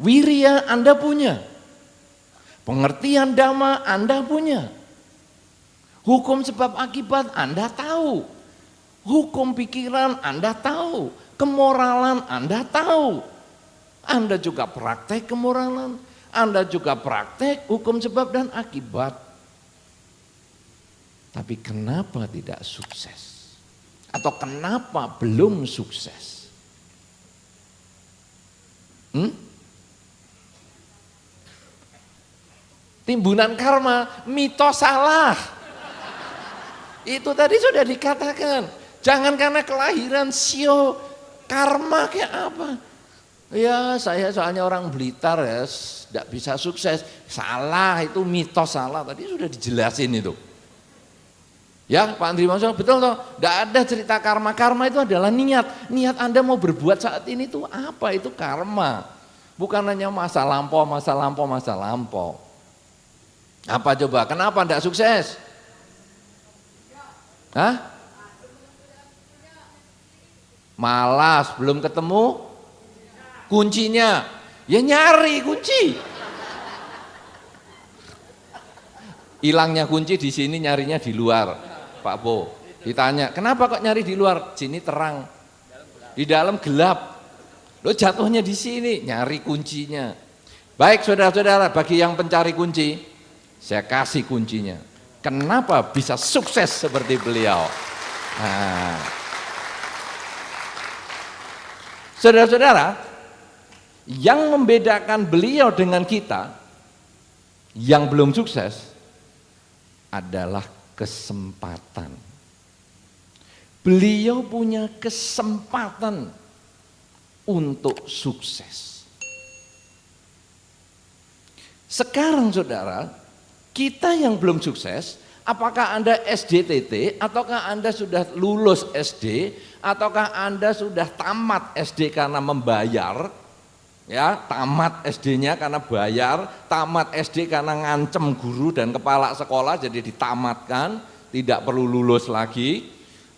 Wirya Anda punya. Pengertian dhamma Anda punya. Hukum sebab akibat Anda tahu. Hukum pikiran Anda tahu. Kemoralan Anda tahu. Anda juga praktek kemoralan. Anda juga praktek hukum sebab dan akibat. Tapi kenapa tidak sukses? Atau kenapa belum sukses? Timbunan karma, mitos salah. Itu tadi sudah dikatakan. Jangan karena kelahiran sio, karma kayak apa? Ya saya soalnya orang Blitar ya, tidak bisa sukses. Salah, itu mitos salah. Tadi sudah dijelasin itu. Ya Pak Andri Mansur, betul toh? Tidak ada cerita karma. Karma itu adalah niat. Niat Anda mau berbuat saat ini itu apa? Itu karma. Bukan hanya masa lampau, masa lampau, masa lampau. Apa coba? Kenapa tidak sukses? Hah? Malas, belum ketemu kuncinya. Ya nyari kunci. Hilangnya kunci di sini, nyarinya di luar. Pak Bo, ditanya, kenapa kok nyari di luar? Sini terang, di dalam gelap. Lo jatuhnya di sini, nyari kuncinya. Baik saudara-saudara, bagi yang pencari kunci, saya kasih kuncinya. Kenapa bisa sukses seperti beliau? Nah, saudara-saudara, yang membedakan beliau dengan kita yang belum sukses adalah kesempatan. Beliau punya kesempatan untuk sukses. Sekarang saudara, kita yang belum sukses, apakah Anda SDTT, ataukah Anda sudah lulus SD, ataukah Anda sudah tamat SD karena membayar, ya tamat SD-nya karena bayar, tamat SD karena ngancem guru dan kepala sekolah jadi ditamatkan, tidak perlu lulus lagi.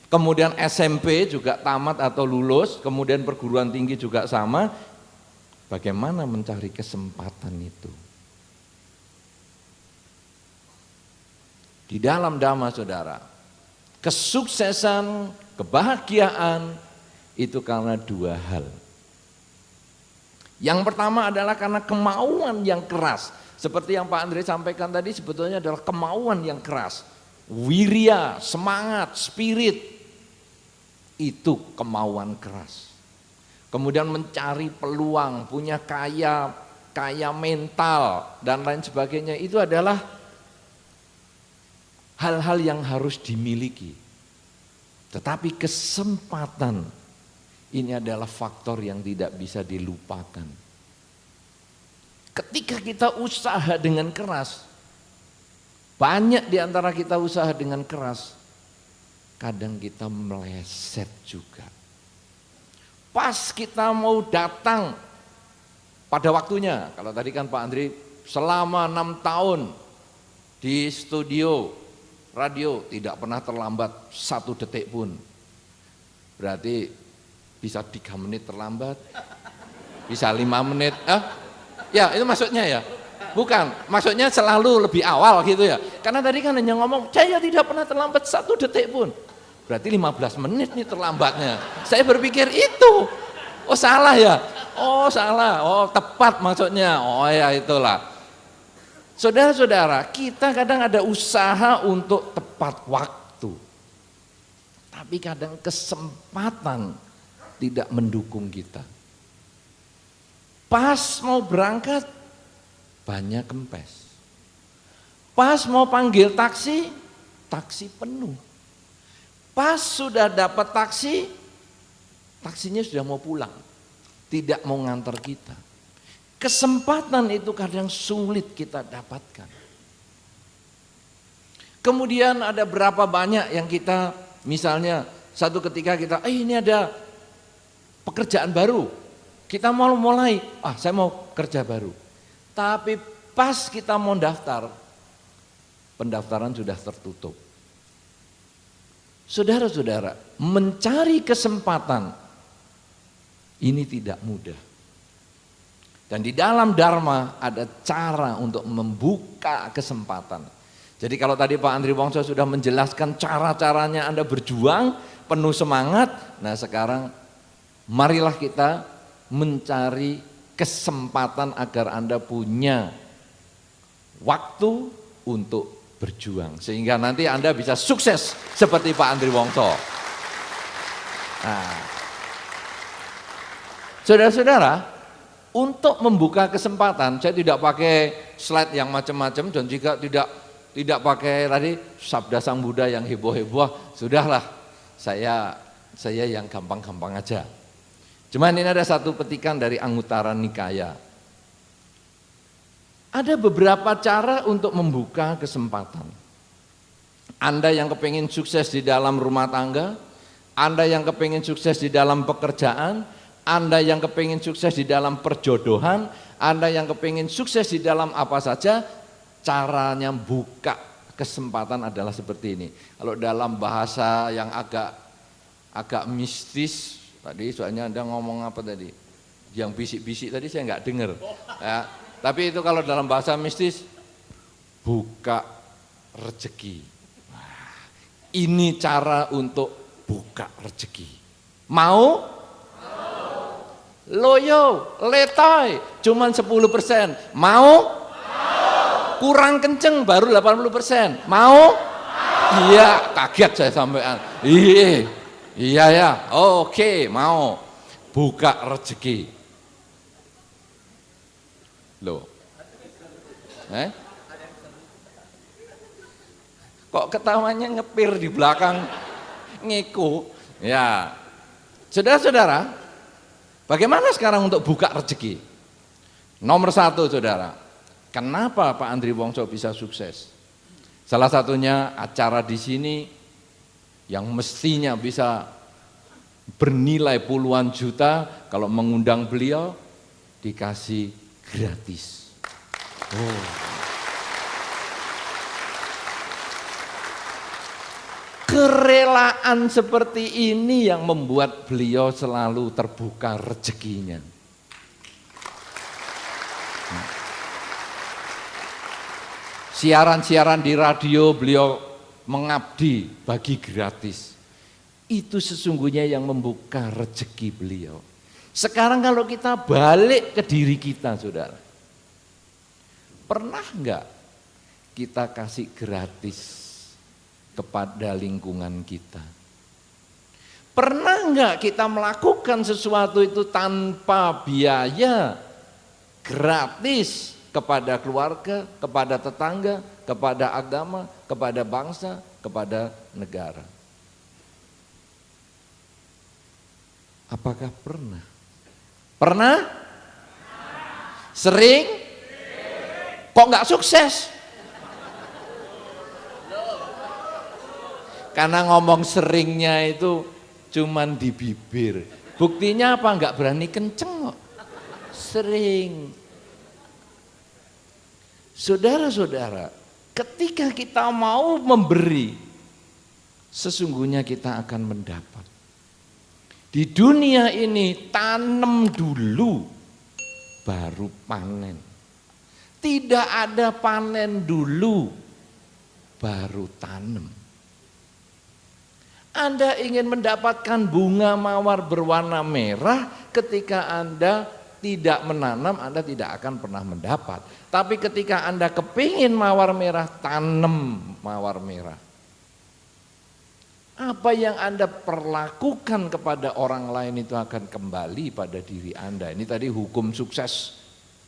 Kemudian SMP juga tamat atau lulus, kemudian perguruan tinggi juga sama. Bagaimana mencari kesempatan itu? Di dalam dhamma saudara, kesuksesan, kebahagiaan itu karena dua hal. Yang pertama adalah karena kemauan yang keras. Seperti yang Pak Andre sampaikan tadi, sebetulnya adalah kemauan yang keras. Wirya, semangat, spirit, itu kemauan keras. Kemudian mencari peluang, punya kaya mental dan lain sebagainya, itu adalah hal-hal yang harus dimiliki. Tetapi kesempatan ini adalah faktor yang tidak bisa dilupakan. Ketika kita usaha dengan keras, banyak di antara kita usaha dengan keras, kadang kita meleset juga. Pas kita mau datang pada waktunya, kalau tadi kan Pak Andri selama 6 tahun di studio radio tidak pernah terlambat 1 detik pun. Berarti bisa 3 menit terlambat, bisa 5 menit. Ya itu maksudnya ya. Bukan, maksudnya selalu lebih awal gitu ya. Karena tadi kan hanya ngomong, saya tidak pernah terlambat 1 detik pun. Berarti 15 menit nih terlambatnya. Saya berpikir itu. Oh salah ya? Oh salah, oh tepat maksudnya. Oh ya itulah. Saudara-saudara, kita kadang ada usaha untuk tepat waktu. Tapi kadang kesempatan tidak mendukung kita. Pas mau berangkat, banyak kempes. Pas mau panggil taksi, taksi penuh. Pas sudah dapat taksi, taksinya sudah mau pulang. Tidak mau ngantar kita. Kesempatan itu kadang sulit kita dapatkan. Kemudian ada berapa banyak yang kita, misalnya satu ketika kita, ini ada pekerjaan baru. Kita mau mulai, saya mau kerja baru. Tapi pas kita mau daftar, pendaftaran sudah tertutup. Saudara-saudara, mencari kesempatan ini tidak mudah. Dan di dalam Dharma ada cara untuk membuka kesempatan. Jadi kalau tadi Pak Andri Wongso sudah menjelaskan cara-caranya Anda berjuang, penuh semangat. Nah sekarang marilah kita mencari kesempatan agar Anda punya waktu untuk berjuang. Sehingga nanti Anda bisa sukses seperti Pak Andri Wongso. Nah, saudara-saudara, untuk membuka kesempatan, saya tidak pakai slide yang macam-macam dan juga tidak pakai tadi sabda Sang Buddha yang heboh-heboh. Sudahlah, saya yang gampang-gampang aja. Cuman ini ada satu petikan dari Anguttara Nikaya. Ada beberapa cara untuk membuka kesempatan. Anda yang kepingin sukses di dalam rumah tangga, Anda yang kepingin sukses di dalam pekerjaan, Anda yang kepingin sukses di dalam perjodohan, Anda yang kepingin sukses di dalam apa saja, caranya buka kesempatan adalah seperti ini. Kalau dalam bahasa yang agak mistis, tadi soalnya Anda ngomong apa tadi? Yang bisik-bisik tadi saya nggak dengar. Ya, tapi itu kalau dalam bahasa mistis, buka rezeki. Nah, ini cara untuk buka rezeki. Mau? Loyo, letoy, cuman 10%. Mau? Kurang kenceng baru 80%. Mau? Iya, kaget saya sampean. Iya ya, oke, mau. Buka rezeki. Loh. Kok ketawanya ngepir di belakang ngiku? Ya. Saudara-saudara, bagaimana sekarang untuk buka rezeki? Nomor 1 saudara, kenapa Pak Andri Wongso bisa sukses? Salah satunya acara di sini yang mestinya bisa bernilai puluhan juta, kalau mengundang beliau dikasih gratis. Kerelaan seperti ini yang membuat beliau selalu terbuka rezekinya. Siaran-siaran di radio beliau mengabdi bagi gratis. Itu sesungguhnya yang membuka rezeki beliau. Sekarang kalau kita balik ke diri kita saudara. Pernah enggak kita kasih gratis kepada lingkungan kita? Pernah enggak kita melakukan sesuatu itu tanpa biaya, gratis kepada keluarga, kepada tetangga, kepada agama, kepada bangsa, kepada negara? Apakah pernah? Pernah? Sering? Kok enggak sukses? Karena ngomong seringnya itu cuman di bibir. Buktinya apa? Enggak berani kenceng kok. Sering. Saudara-saudara, ketika kita mau memberi, sesungguhnya kita akan mendapat. Di dunia ini tanam dulu, baru panen. Tidak ada panen dulu, baru tanam. Anda ingin mendapatkan bunga mawar berwarna merah, ketika Anda tidak menanam, Anda tidak akan pernah mendapat. Tapi ketika Anda kepingin mawar merah, tanam mawar merah. Apa yang Anda perlakukan kepada orang lain itu akan kembali pada diri Anda. Ini tadi hukum sukses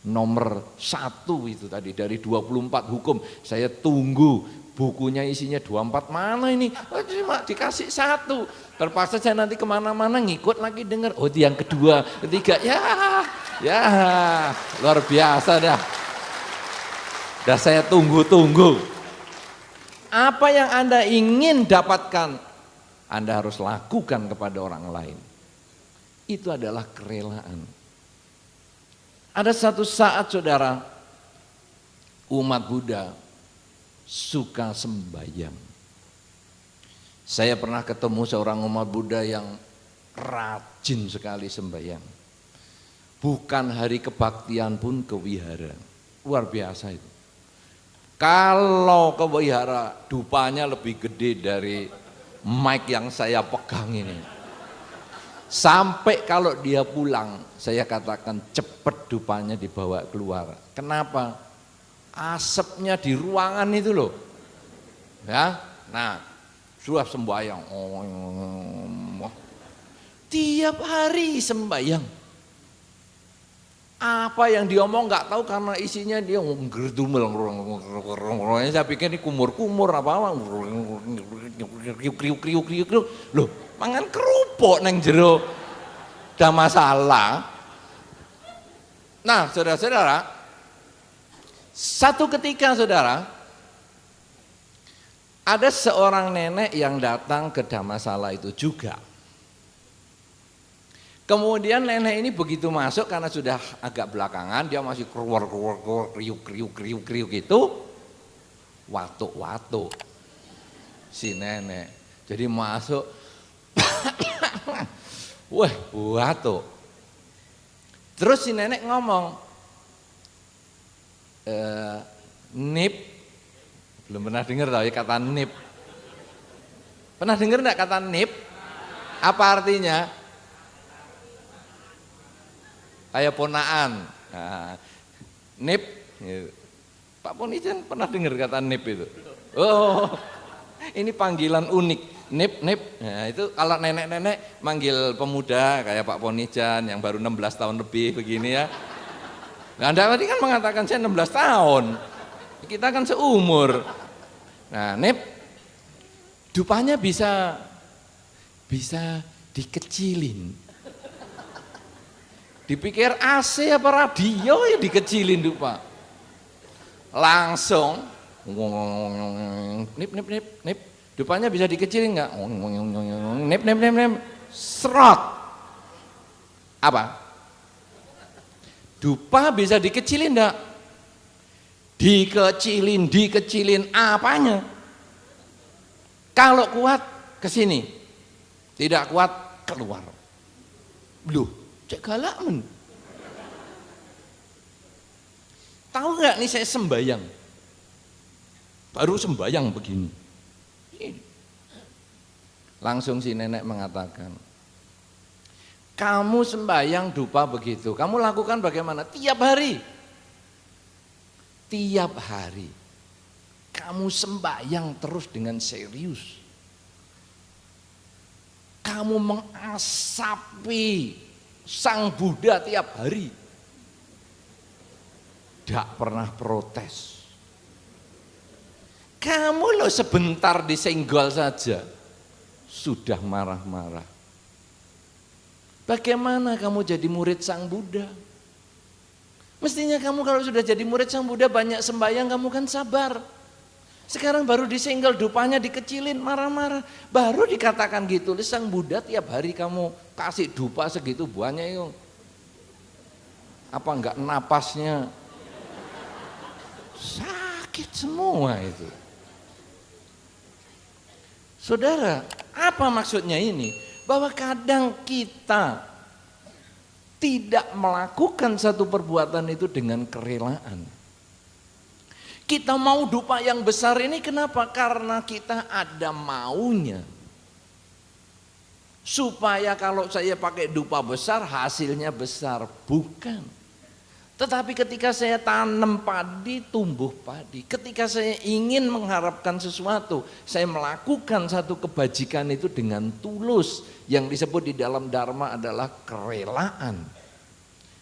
nomor 1 itu tadi, dari 24 hukum. Saya tunggu bukunya isinya 24, mana ini? Oh, cuma dikasih 1. Terpaksa saya nanti kemana-mana ngikut lagi dengar. Oh itu yang kedua, ketiga, ya luar biasa dah. Dah saya tunggu-tunggu. Apa yang Anda ingin dapatkan, Anda harus lakukan kepada orang lain. Itu adalah kerelaan. Ada satu saat saudara, umat Buddha suka sembahyang. Saya pernah ketemu seorang umat Buddha yang rajin sekali sembahyang. bukan hari kebaktian pun ke wihara. Luar biasa itu. Kalau ke wihara dupanya lebih gede dari mic yang saya pegang ini. Sampai kalau dia pulang, saya katakan cepet dupanya dibawa keluar. Kenapa? Asapnya di ruangan itu loh. Ya, nah, sudah sembahyang. Tiap hari sembahyang. Apa yang diomong nggak tahu karena isinya dia ngerdumel. Saya pikir ini kumur-kumur apa kriuk. Loh, mangan kerupuk neng jero. Ada masalah. Nah, saudara-saudara, satu ketika saudara, ada seorang nenek yang datang ke Damasala itu juga. Kemudian nenek ini begitu masuk karena sudah agak belakangan, dia masih keluar kriuk itu, watuk si nenek. Jadi masuk, wah watuk. Terus si nenek ngomong, nip, belum pernah dengar tau ya kata nip. Pernah dengar enggak kata nip? Apa artinya? Kayak ponaan. Nah, nip. Pak Ponijan pernah dengar kata nip itu? Oh, ini panggilan unik. Nip. Nah, itu kalau nenek-nenek manggil pemuda kayak Pak Ponijan yang baru 16 tahun lebih begini ya. Nah, Anda tadi kan mengatakan saya 16 tahun. Kita kan seumur. Nah, nip. Dupanya bisa dikecilin. Dipikir AC apa radio ya dikecilin dupa. Langsung nip. Dupanya bisa dikecilin enggak? Nip. Serot. Apa? Dupa bisa dikecilin enggak? Dikecilin apanya? Kalau kuat ke sini. Tidak kuat keluar. Loh, cek galak men. Tahu nggak nih saya sembayang, baru sembayang begini. Langsung si nenek mengatakan, kamu sembayang dupa begitu, kamu lakukan bagaimana? Tiap hari kamu sembayang terus dengan serius. Kamu mengasapi Sang Buddha tiap hari, tidak pernah protes. Kamu loh sebentar disenggol saja sudah marah-marah. Bagaimana kamu jadi murid Sang Buddha? Mestinya kamu kalau sudah jadi murid Sang Buddha banyak sembahyang, kamu kan sabar. Sekarang baru disenggol, dupanya dikecilin, marah-marah. Baru dikatakan gitu, Sang Buddha tiap hari kamu kasih dupa segitu banyak yuk. Apa enggak napasnya sakit semua itu. Saudara, apa maksudnya ini? Bahwa kadang kita tidak melakukan satu perbuatan itu dengan kerelaan. Kita mau dupa yang besar ini kenapa? Karena kita ada maunya. Supaya kalau saya pakai dupa besar hasilnya besar. Bukan. Tetapi ketika saya tanam padi, tumbuh padi. Ketika saya ingin mengharapkan sesuatu, saya melakukan satu kebajikan itu dengan tulus. Yang disebut di dalam Dharma adalah kerelaan.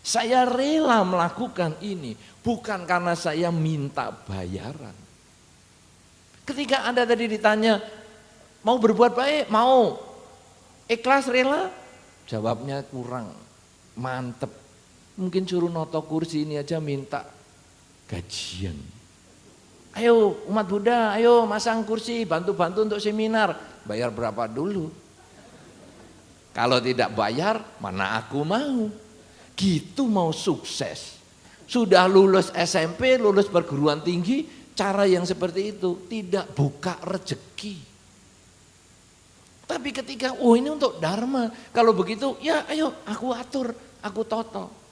Saya rela melakukan ini, bukan karena saya minta bayaran. Ketika Anda tadi ditanya, mau berbuat baik? Mau. Ikhlas, rela? Jawabnya kurang, mantep. Mungkin suruh noto kursi ini aja minta gajian. Ayo umat Buddha, ayo masang kursi, bantu-bantu untuk seminar. Bayar berapa dulu? Kalau tidak bayar, mana aku mau. Gitu mau sukses. Sudah lulus SMP, lulus perguruan tinggi, cara yang seperti itu tidak buka rezeki. Tapi ketika, oh ini untuk Dharma, kalau begitu ya ayo aku atur, aku toto.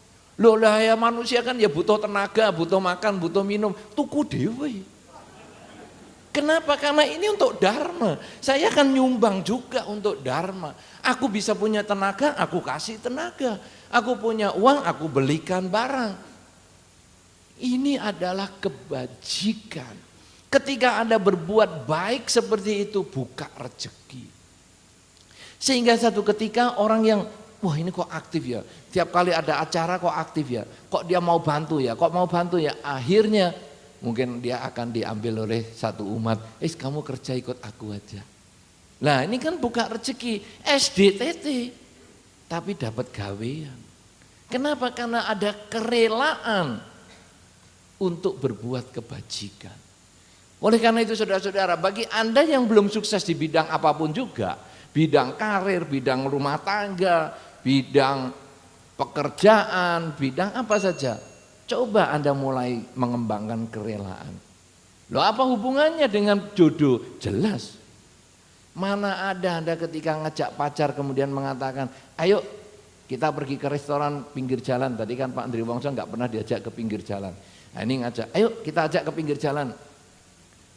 Loh lah ya manusia kan ya butuh tenaga, butuh makan, butuh minum, tuku dewe. Kenapa? Karena ini untuk dharma. Saya akan nyumbang juga untuk dharma. Aku bisa punya tenaga, aku kasih tenaga. Aku punya uang, aku belikan barang. Ini adalah kebajikan. Ketika Anda berbuat baik seperti itu, buka rezeki. Sehingga satu ketika orang yang, wah ini kok aktif ya, tiap kali ada acara kok aktif ya, kok dia mau bantu ya, akhirnya mungkin dia akan diambil oleh satu umat, kamu kerja ikut aku aja. Nah ini kan buka rezeki, SDTT, tapi dapat gawean. Kenapa? Karena ada kerelaan untuk berbuat kebajikan. Oleh karena itu saudara-saudara, bagi Anda yang belum sukses di bidang apapun juga, bidang karir, bidang rumah tangga, bidang pekerjaan, bidang apa saja, coba Anda mulai mengembangkan kerelaan. Loh apa hubungannya dengan jodoh? Jelas. Mana ada Anda ketika ngajak pacar kemudian mengatakan, ayo kita pergi ke restoran pinggir jalan. Tadi kan Pak Andri Wongso nggak pernah diajak ke pinggir jalan. Nah ini ngajak, ayo kita ajak ke pinggir jalan.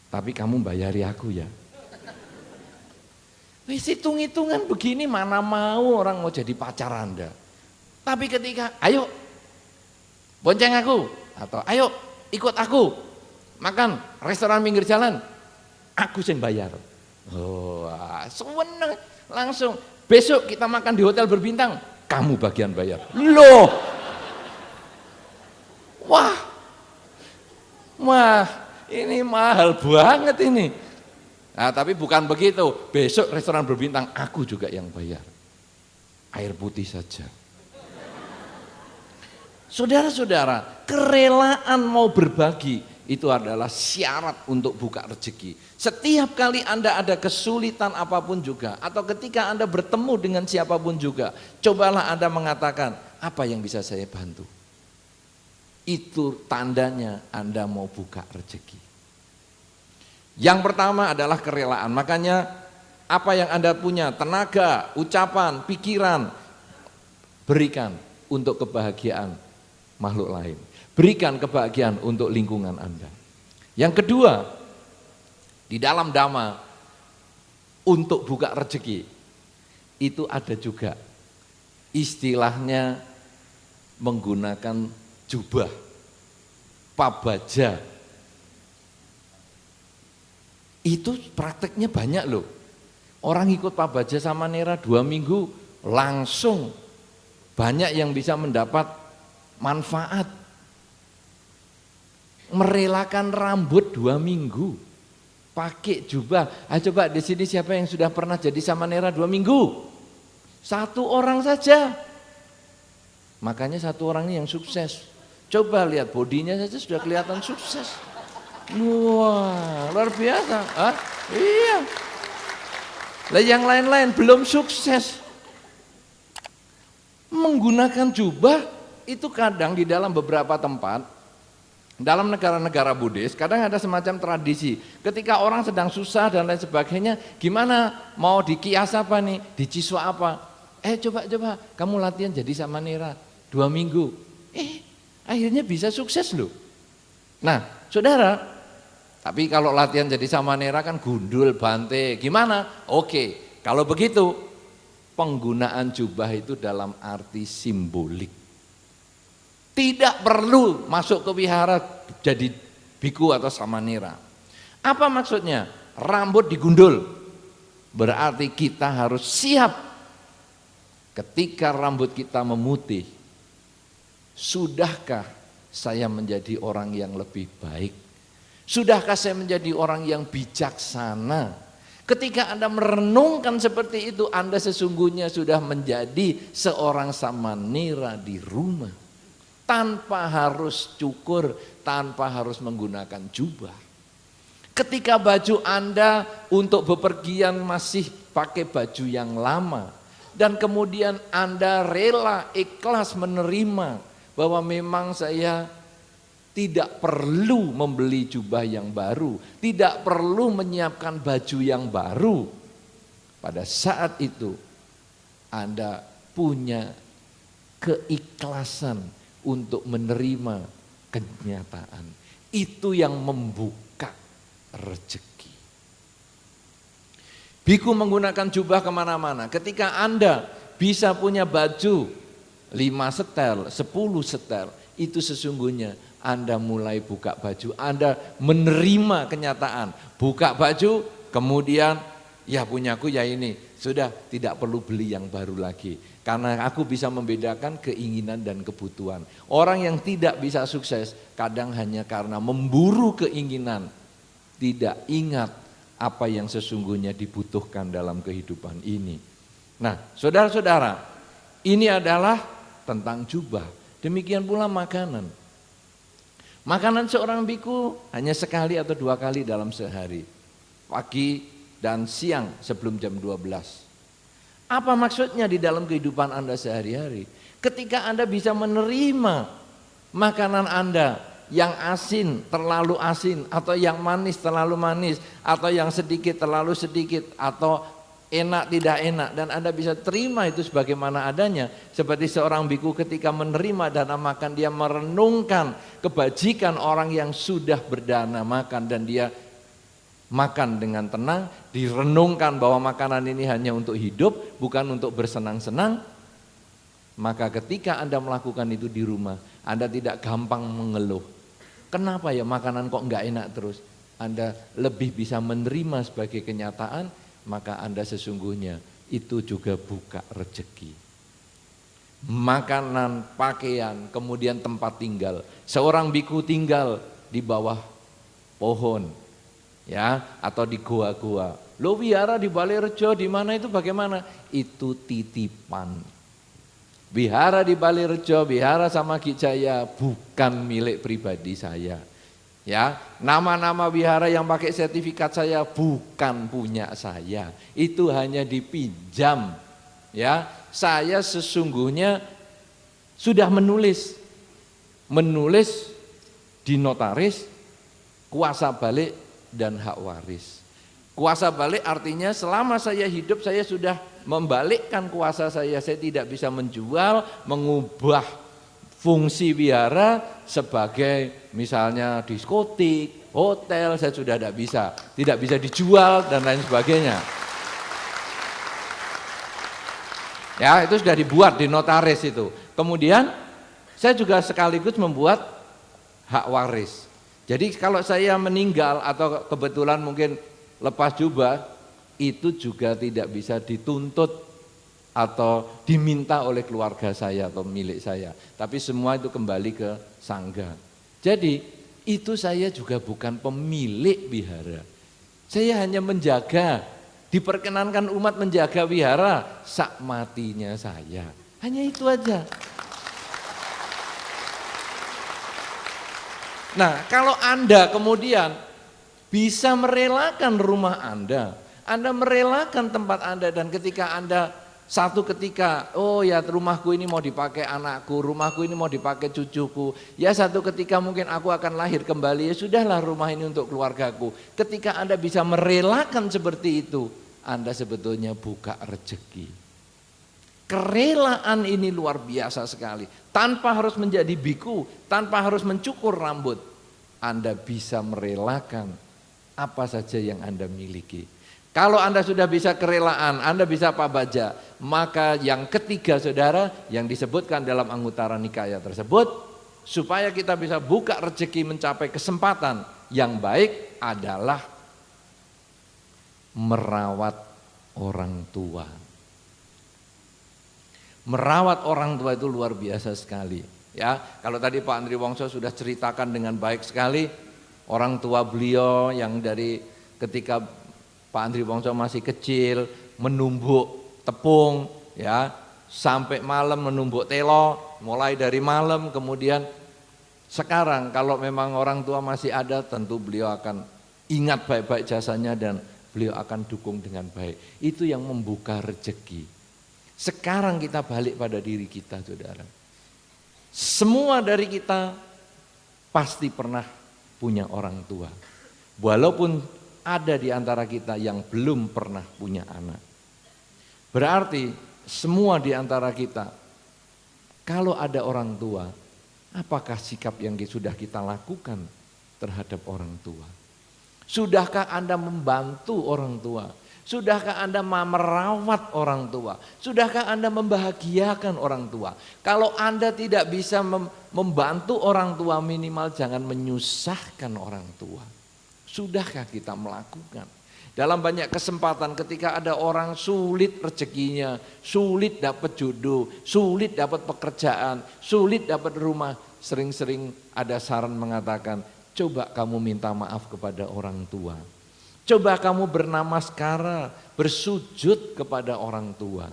Tapi kamu bayari aku ya. Wis hitung-hitungan begini mana mau orang mau jadi pacar Anda. Tapi ketika, ayo bonceng aku, atau ayo ikut aku makan restoran pinggir jalan, aku yang bayar. Oh, seneng langsung. Besok kita makan di hotel berbintang, kamu bagian bayar. Loh, wah, ini mahal banget ini. Nah, tapi bukan begitu. Besok restoran berbintang, aku juga yang bayar. Air putih saja. Saudara-saudara, kerelaan mau berbagi itu adalah syarat untuk buka rezeki. Setiap kali Anda ada kesulitan apapun juga, atau ketika Anda bertemu dengan siapapun juga, cobalah Anda mengatakan, apa yang bisa saya bantu? Itu tandanya Anda mau buka rezeki. Yang pertama adalah kerelaan. Makanya apa yang Anda punya, tenaga, ucapan, pikiran, berikan untuk kebahagiaan makhluk lain. Berikan kebahagiaan untuk lingkungan Anda. Yang kedua, di dalam dhamma untuk buka rezeki itu ada juga istilahnya menggunakan jubah, pabaja. Itu prakteknya banyak loh. Orang ikut pabaja samanera 2 minggu langsung banyak yang bisa mendapat manfaat. Merelakan rambut 2 minggu, pakai jubah. Coba di sini siapa yang sudah pernah jadi samanera 2 minggu? 1 orang saja. Makanya 1 orang ini yang sukses. Coba lihat bodinya saja sudah kelihatan sukses. Wah, luar biasa. Iya. Lah yang lain-lain belum sukses. Menggunakan jubah itu kadang di dalam beberapa tempat, dalam negara-negara Buddhis, kadang ada semacam tradisi. Ketika orang sedang susah dan lain sebagainya, gimana mau dikias apa nih, diciswa apa? Coba kamu latihan jadi samanera 2 minggu. Akhirnya bisa sukses loh. Nah, saudara, tapi kalau latihan jadi samanera kan gundul, bante, gimana? Oke, kalau begitu penggunaan jubah itu dalam arti simbolik. Tidak perlu masuk ke wihara jadi biku atau samanera. Apa maksudnya? Rambut digundul. Berarti kita harus siap ketika rambut kita memutih. Sudahkah saya menjadi orang yang lebih baik? Sudahkah saya menjadi orang yang bijaksana? Ketika Anda merenungkan seperti itu, Anda sesungguhnya sudah menjadi seorang samanera di rumah. Tanpa harus cukur, tanpa harus menggunakan jubah. Ketika baju Anda untuk bepergian masih pakai baju yang lama, dan kemudian Anda rela, ikhlas menerima bahwa memang saya tidak perlu membeli jubah yang baru, tidak perlu menyiapkan baju yang baru. Pada saat itu Anda punya keikhlasan untuk menerima kenyataan. Itu yang membuka rezeki. Biku menggunakan jubah kemana-mana. Ketika Anda bisa punya baju 5 setel, 10 setel, itu sesungguhnya Anda mulai buka baju. Anda menerima kenyataan. Buka baju, kemudian ya punyaku ya ini. Sudah tidak perlu beli yang baru lagi. Karena aku bisa membedakan keinginan dan kebutuhan. Orang yang tidak bisa sukses kadang hanya karena memburu keinginan. Tidak ingat apa yang sesungguhnya dibutuhkan dalam kehidupan ini. Nah, saudara-saudara, ini adalah tentang jubah. Demikian pula makanan. Makanan seorang biku hanya sekali atau 2 kali dalam sehari. Pagi dan siang sebelum jam 12. Apa maksudnya di dalam kehidupan Anda sehari-hari? Ketika Anda bisa menerima makanan Anda yang asin, terlalu asin, atau yang manis, terlalu manis, atau yang sedikit, terlalu sedikit, atau enak, tidak enak, dan Anda bisa terima itu sebagaimana adanya. Seperti seorang biku ketika menerima dana makan, dia merenungkan kebajikan orang yang sudah berdana makan, dan dia makan dengan tenang, direnungkan bahwa makanan ini hanya untuk hidup, bukan untuk bersenang-senang. Maka ketika Anda melakukan itu di rumah, Anda tidak gampang mengeluh. Kenapa ya makanan kok enggak enak terus? Anda lebih bisa menerima sebagai kenyataan, maka Anda sesungguhnya itu juga buka rezeki. Makanan, pakaian, kemudian tempat tinggal. Seorang biku tinggal di bawah pohon, ya, atau di gua-gua. Lo wihara di Balairejo di mana itu bagaimana? Itu titipan. Wihara di Balairejo, wihara sama Ki Jaya bukan milik pribadi saya. Ya, nama-nama wihara yang pakai sertifikat saya bukan punya saya. Itu hanya dipinjam. Ya, saya sesungguhnya sudah menulis di notaris kuasa balik dan hak waris. Kuasa balik artinya selama saya hidup saya sudah membalikkan kuasa saya tidak bisa menjual, mengubah fungsi wihara sebagai misalnya diskotik, hotel, saya sudah tidak bisa dijual dan lain sebagainya. Ya, itu sudah dibuat di notaris itu. Kemudian saya juga sekaligus membuat hak waris. Jadi kalau saya meninggal atau kebetulan mungkin lepas jubah, itu juga tidak bisa dituntut atau diminta oleh keluarga saya atau milik saya. Tapi semua itu kembali ke sangga. Jadi itu saya juga bukan pemilik wihara. Saya hanya menjaga, diperkenankan umat menjaga wihara sak matinya saya. Hanya itu aja. Nah, kalau Anda kemudian bisa merelakan rumah Anda merelakan tempat Anda, dan ketika Anda satu ketika, oh ya rumahku ini mau dipakai anakku, rumahku ini mau dipakai cucuku, ya satu ketika mungkin aku akan lahir kembali, ya sudahlah rumah ini untuk keluargaku. Ketika Anda bisa merelakan seperti itu, Anda sebetulnya buka rezeki. Kerelaan ini luar biasa sekali. Tanpa harus menjadi biku, tanpa harus mencukur rambut, Anda bisa merelakan apa saja yang Anda miliki. Kalau Anda sudah bisa kerelaan, Anda bisa pabaja, maka yang ketiga saudara yang disebutkan dalam Anguttara Nikaya tersebut, supaya kita bisa buka rezeki mencapai kesempatan yang baik adalah merawat orang tua. Merawat orang tua itu luar biasa sekali. Ya, kalau tadi Pak Andri Wongso sudah ceritakan dengan baik sekali orang tua beliau yang dari ketika Pak Andri Wongso masih kecil menumbuk tepung, ya, sampai malam menumbuk telo, mulai dari malam. Kemudian sekarang kalau memang orang tua masih ada, tentu beliau akan ingat baik-baik jasanya dan beliau akan dukung dengan baik. Itu yang membuka rezeki. Sekarang kita balik pada diri kita, saudara. Semua dari kita pasti pernah punya orang tua. Walaupun ada di antara kita yang belum pernah punya anak. Berarti semua di antara kita, kalau ada orang tua, Apakah sikap yang sudah kita lakukan terhadap orang tua? Sudahkah Anda membantu orang tua? Sudahkah Anda merawat orang tua? Sudahkah Anda membahagiakan orang tua? Kalau Anda tidak bisa membantu orang tua, minimal jangan menyusahkan orang tua. Sudahkah kita melakukan? Dalam banyak kesempatan ketika ada orang sulit rezekinya, sulit dapat jodoh, sulit dapat pekerjaan, sulit dapat rumah, sering-sering ada saran mengatakan, coba kamu minta maaf kepada orang tua. Coba kamu bernamaskara, bersujud kepada orang tua.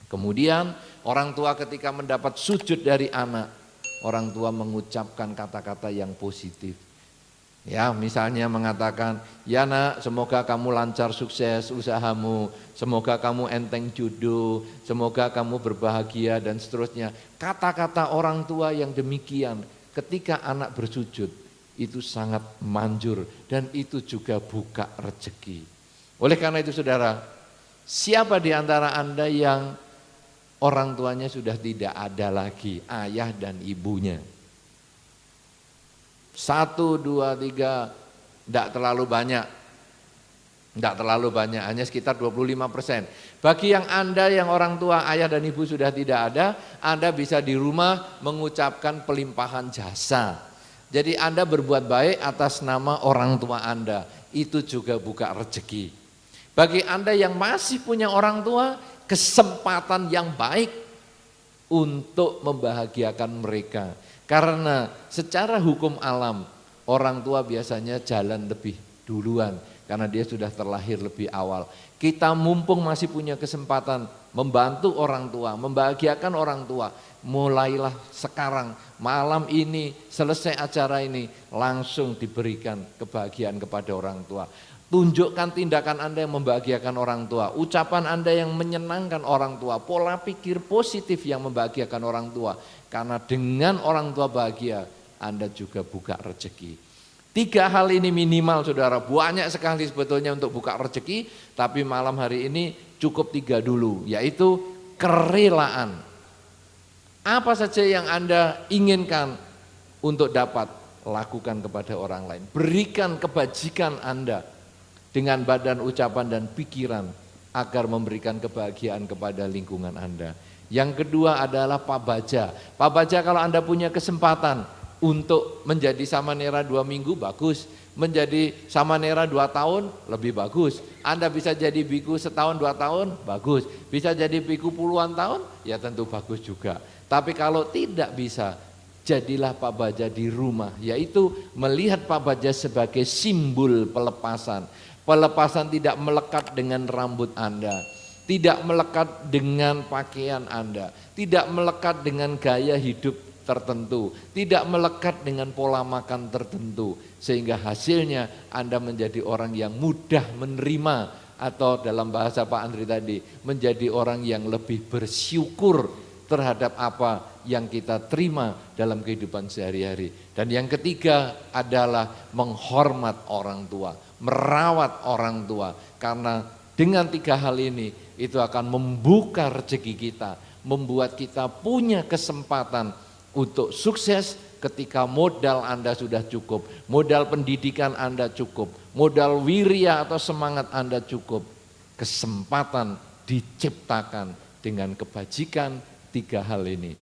Kemudian orang tua ketika mendapat sujud dari anak, orang tua mengucapkan kata-kata yang positif. Ya, misalnya mengatakan, ya nak, semoga kamu lancar sukses usahamu, semoga kamu enteng jodoh, semoga kamu berbahagia dan seterusnya. Kata-kata orang tua yang demikian ketika anak bersujud itu sangat manjur dan itu juga buka rezeki. Oleh karena itu saudara, siapa di antara Anda yang orang tuanya sudah tidak ada lagi, ayah dan ibunya? 1, 2, 3, tidak terlalu banyak. Tidak terlalu banyak, hanya sekitar 25%. Bagi yang Anda yang orang tua, ayah dan ibu sudah tidak ada, Anda bisa di rumah mengucapkan pelimpahan jasa. Jadi Anda berbuat baik atas nama orang tua Anda, itu juga buka rezeki. Bagi Anda yang masih punya orang tua, kesempatan yang baik untuk membahagiakan mereka. Karena secara hukum alam, orang tua biasanya jalan lebih duluan karena dia sudah terlahir lebih awal. Kita mumpung masih punya kesempatan membantu orang tua, membahagiakan orang tua, mulailah sekarang, malam ini, selesai acara ini, langsung diberikan kebahagiaan kepada orang tua. Tunjukkan tindakan Anda yang membahagiakan orang tua, ucapan Anda yang menyenangkan orang tua, pola pikir positif yang membahagiakan orang tua. Karena dengan orang tua bahagia, Anda juga buka rezeki. 3 hal ini minimal saudara, banyak sekali sebetulnya untuk buka rezeki, tapi malam hari ini cukup 3 dulu, yaitu kerelaan. Apa saja yang Anda inginkan untuk dapat, lakukan kepada orang lain. Berikan kebajikan Anda dengan badan, ucapan, dan pikiran agar memberikan kebahagiaan kepada lingkungan Anda. Yang kedua adalah Pak Baja. Pak Baja, kalau Anda punya kesempatan untuk menjadi samanera 2 minggu, bagus. Menjadi samanera 2 tahun, lebih bagus. Anda bisa jadi biku setahun 2 tahun, bagus. Bisa jadi biku puluhan tahun, ya tentu bagus juga. Tapi kalau tidak bisa, jadilah Pak Baja di rumah, yaitu melihat Pak Baja sebagai simbol pelepasan. Pelepasan tidak melekat dengan rambut Anda, tidak melekat dengan pakaian Anda, tidak melekat dengan gaya hidup tertentu, tidak melekat dengan pola makan tertentu, sehingga hasilnya Anda menjadi orang yang mudah menerima, atau dalam bahasa Pak Andri tadi, menjadi orang yang lebih bersyukur terhadap apa yang kita terima dalam kehidupan sehari-hari. Dan yang ketiga adalah menghormat orang tua, merawat orang tua, karena dengan 3 hal ini itu akan membuka rezeki kita, membuat kita punya kesempatan untuk sukses ketika modal Anda sudah cukup, modal pendidikan Anda cukup, modal wirya atau semangat Anda cukup. Kesempatan diciptakan dengan kebajikan 3 hal ini.